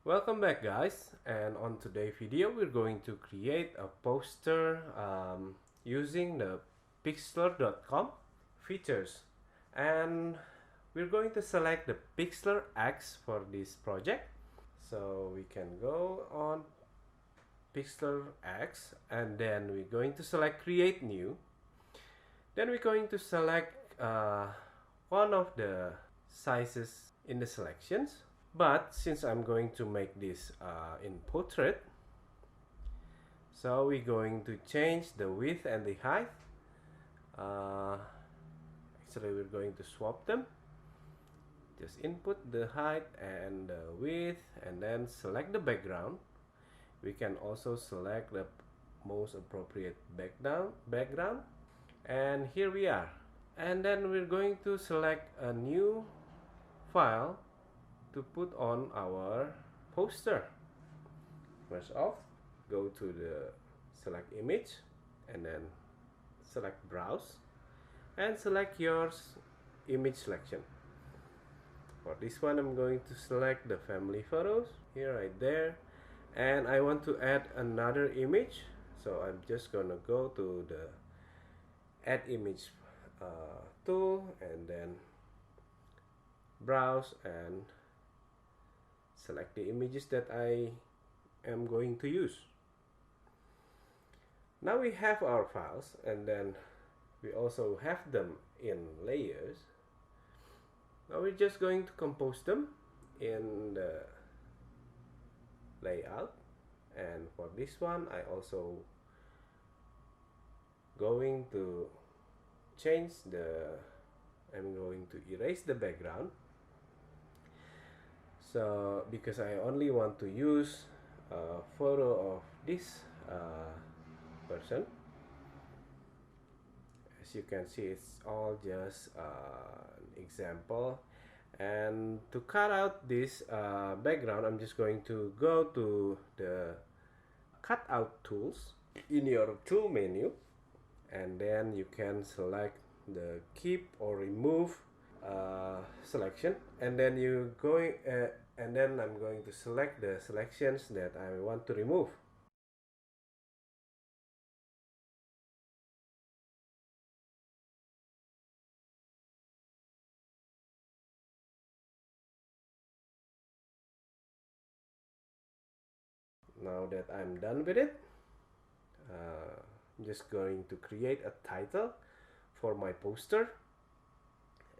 Welcome back, guys, and on today's video we're going to create a poster using the pixlr.com features, and we're going to select the Pixlr X for this project. So we can go on Pixlr X and then we're going to select create new. Then we're going to select one of the sizes in the selections. But since I'm going to make this in portrait, so we're going to change the width and the height. Actually, we're going to swap them. Just input the height and the width and then select the background. We can also select the most appropriate background. And here we are. And then we're going to select a new file to put on our poster. First off, go to the select image and then select browse and select your image selection. For this one, I'm going to select the family photos here, right there, and I want to add another image, so I'm just gonna go to the add image tool and then browse and select the images that I am going to use. Now we have our files, and then we also have them in layers. Now we're just going to compose them in the layout, and for this one I also going to change I'm going to erase the background. So because I only want to use a photo of this person, as you can see, it's all just an example. And to cut out this background, I'm just going to go to the cutout tools in your tool menu, and then you can select the keep or remove selection, and then and then I'm going to select the selections that I want to remove. Now that I'm done with it, I'm just going to create a title for my poster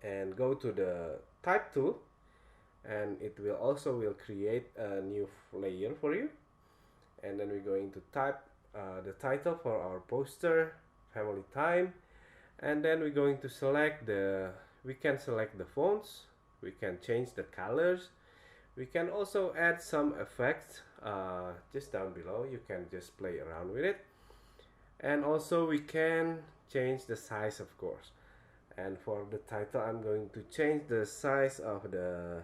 and go to the type tool, and it will also create a new layer for you. And then we're going to type the title for our poster, family time, and then we're going to select we can select the fonts, we can change the colors, we can also add some effects just down below. You can just play around with it, and also we can change the size, of course. And for the title, I'm going to change the size of the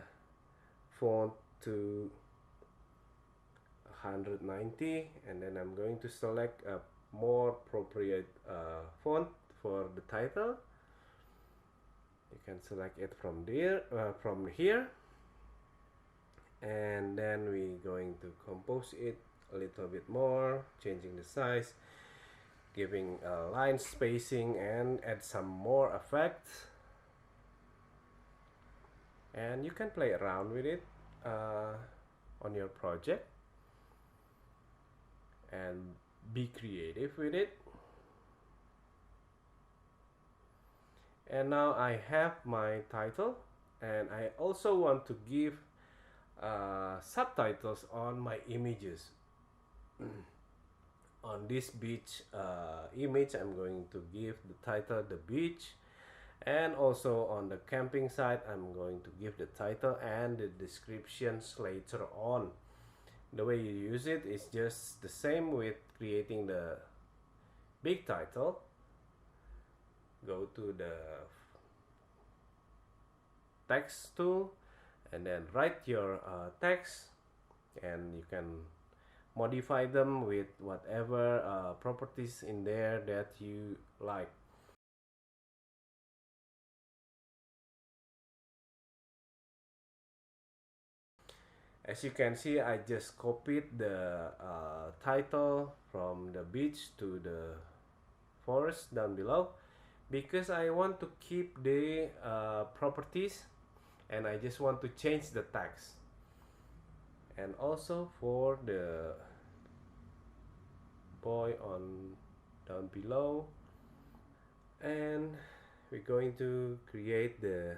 font to 190, and then I'm going to select a more appropriate font for the title. You can select it from here, and then we're going to compose it a little bit more, changing the size, giving a line spacing, and add some more effects. And you can play around with it on your project and be creative with it. And now I have my title, and I also want to give subtitles on my images. On this beach image, I'm going to give the title the beach, and also on the camping site I'm going to give the title and the descriptions later on. The way you use it is just the same with creating the big title. Go to the text tool and then write your text, and you can modify them with whatever properties in there that you like. As you can see, I just copied the title from the beach to the forest down below, because I want to keep the properties, and I just want to change the text. And also for the boy on down below, and we're going to create the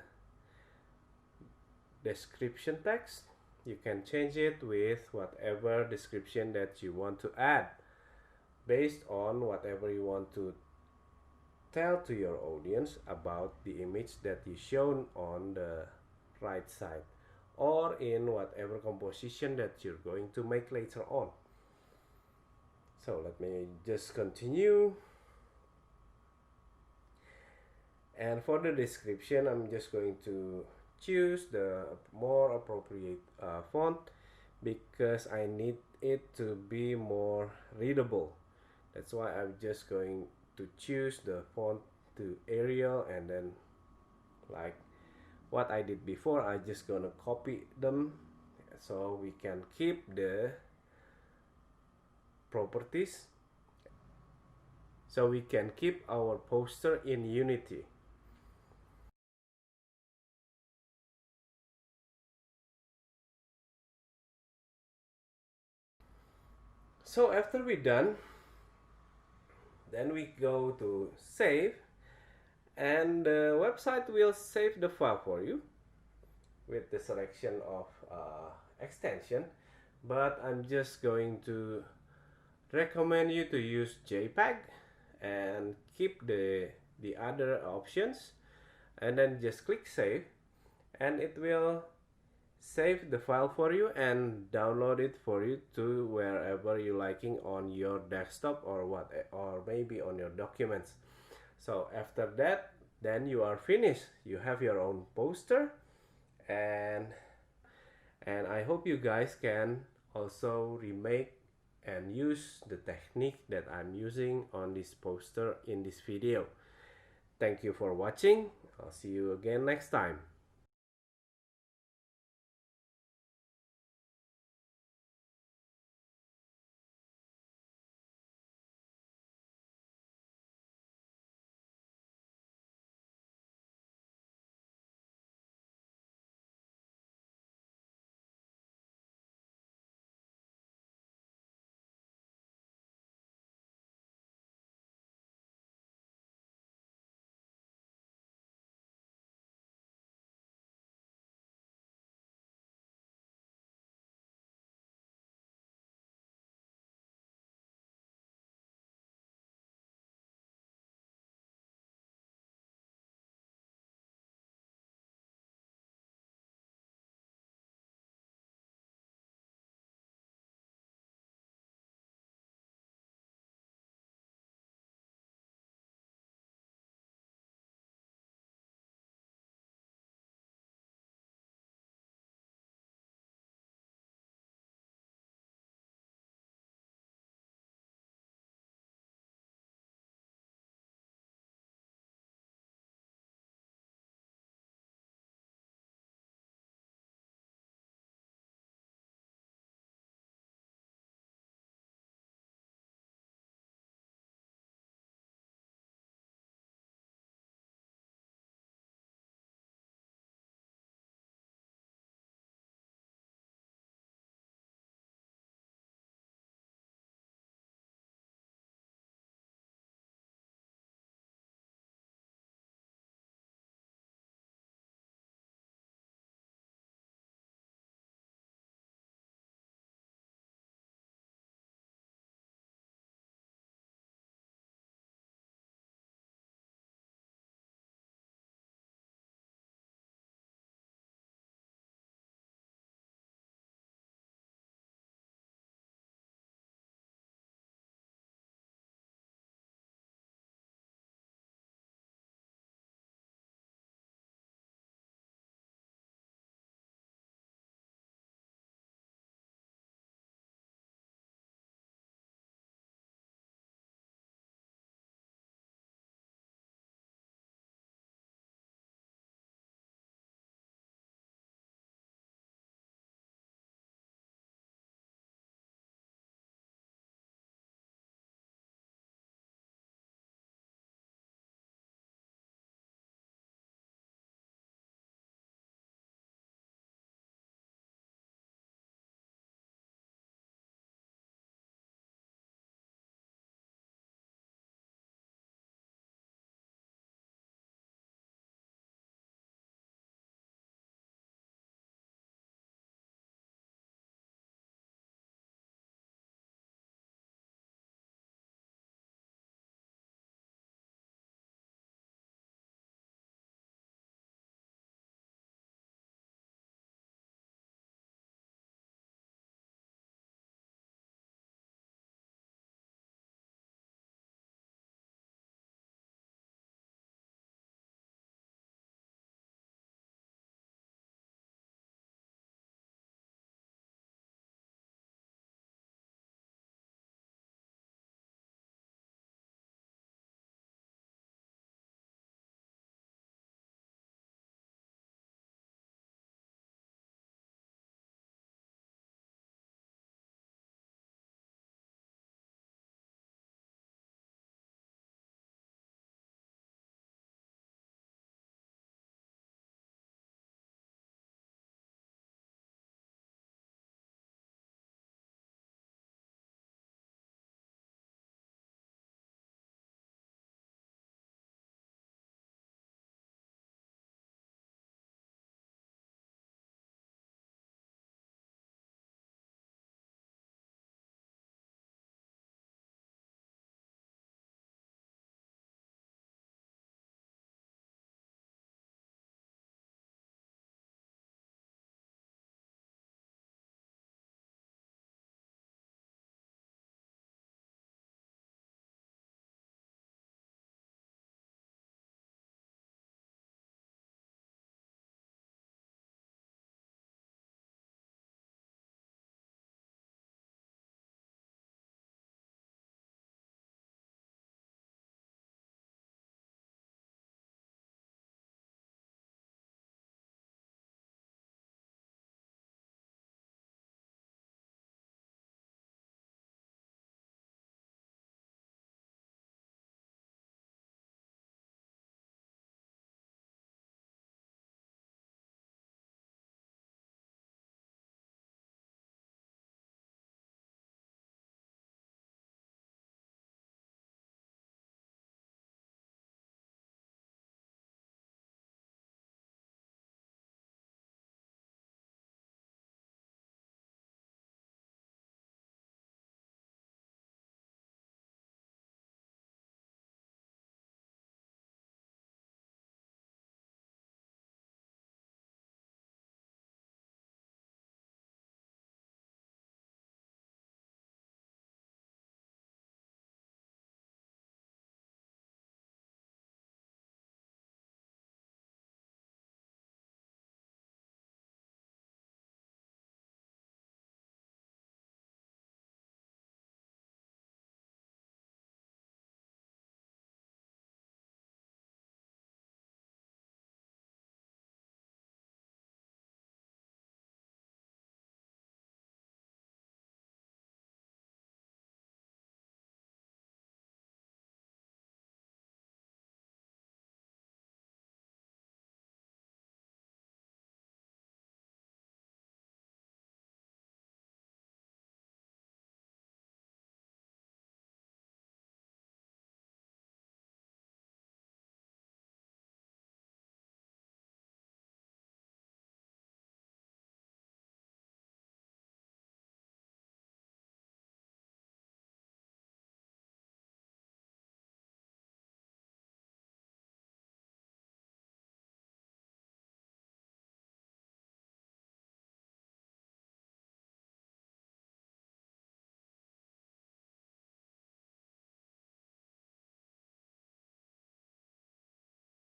description text. You can change it with whatever description that you want to add, based on whatever you want to tell to your audience about the image that you shown on the right side, or in whatever composition that you're going to make later on. So let me just continue. And for the description, I'm just going to choose the more appropriate font, because I need it to be more readable. That's why I'm just going to choose the font to Arial, and then like what I did before, I just gonna copy them so we can keep the properties, so we can keep our poster in Unity. So after we're done, then we go to save, and the website will save the file for you with the selection of extension. But I'm just going to recommend you to use JPEG and keep the other options, and then just click save, and it will save the file for you and download it for you to wherever you liking on your desktop, or what, or maybe on your documents. So after that, then you are finished. You have your own poster, and I hope you guys can also remake and use the technique that I'm using on this poster in this video. Thank you for watching. I'll see you again next time.